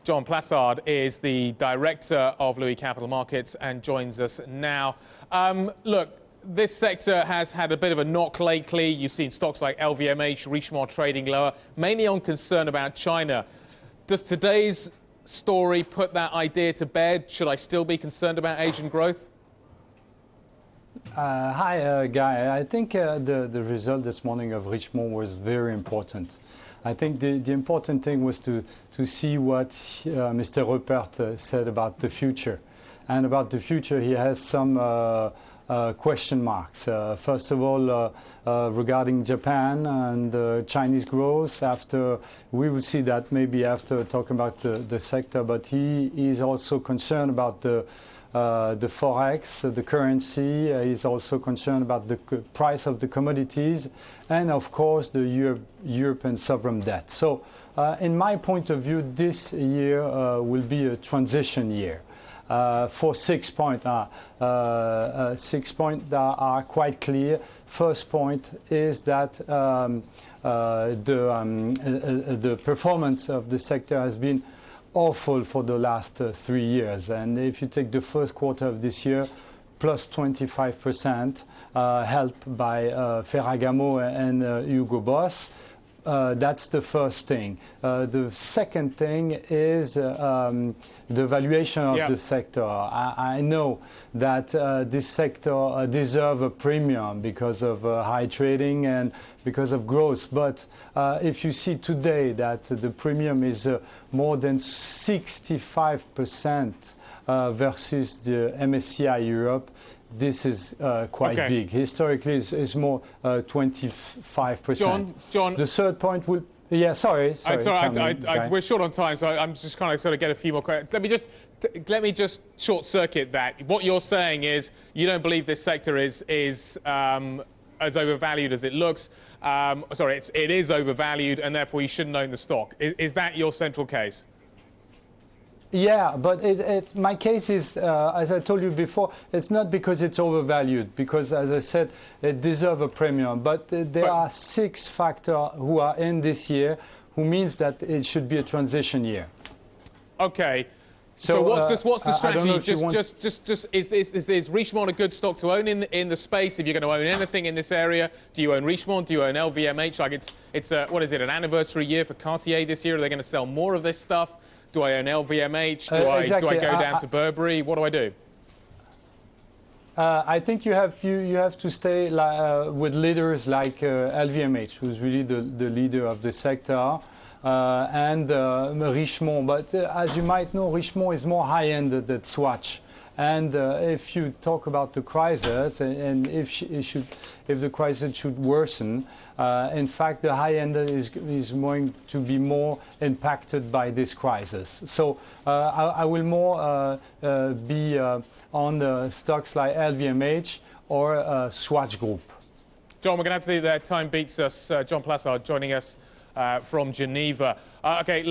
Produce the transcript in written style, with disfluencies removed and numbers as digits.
John Plassard is the director of Louis Capital Markets and joins us now. Look, this sector has had a bit of a knock lately. You've seen stocks like LVMH, Richemont trading lower, mainly on concern about China. Does today's story put that idea to bed? Should I still be concerned about Asian growth? Hi, Guy. I think the result this morning of Richemont was very important. I think the important thing was to see what Mr. Rupert said about the future. And about the future, he has some question marks. First of all, regarding Japan and Chinese growth, after we will see that maybe after talking about the sector, but he is also concerned about the forex, the currency. Is also concerned about the price of the commodities, and of course the European sovereign debt. So, in my point of view, this year will be a transition year. For 6 points, 6 points are quite clear. First point is that the performance of the sector has been awful for the last 3 years, and if you take the first quarter of this year, plus 25%, helped by Ferragamo and Hugo Boss. That's the first thing. The second thing is the valuation of the sector. I know that this sector deserves a premium because of high trading and because of growth. But if you see today that the premium is more than 65% versus the MSCI Europe, this is quite big. Historically, it's more 25%. John. The third point will. Yeah, sorry. We're short on time, so I'm just kind of sort of get a few more questions. Let me just short circuit that. What you're saying is you don't believe this sector is as overvalued as it looks. It is overvalued, and therefore you shouldn't own the stock. Is that your central case? Yeah, but my case is, as I told you before, it's not because it's overvalued, because, as I said, it deserves a premium. But there are 6 factors who are in this year, who means that it should be a transition year. Okay. So what's the strategy? Is Richemont a good stock to own in the space? If you're going to own anything in this area, do you own Richemont? Do you own LVMH? Like it's what is it? An anniversary year for Cartier this year? Are they going to sell more of this stuff? Do I own LVMH? Do I go down to Burberry? What do I do? I think you have to stay with leaders like LVMH, who's really the leader of the sector, and Richemont. But as you might know, Richemont is more high-end than Swatch. And if you talk about the crisis, and if the crisis should worsen, in fact, the high end is going to be more impacted by this crisis. So I will more be on the stocks like LVMH or Swatch Group. John, we're going to have to do that. Time beats us. John Plassard joining us from Geneva. Okay.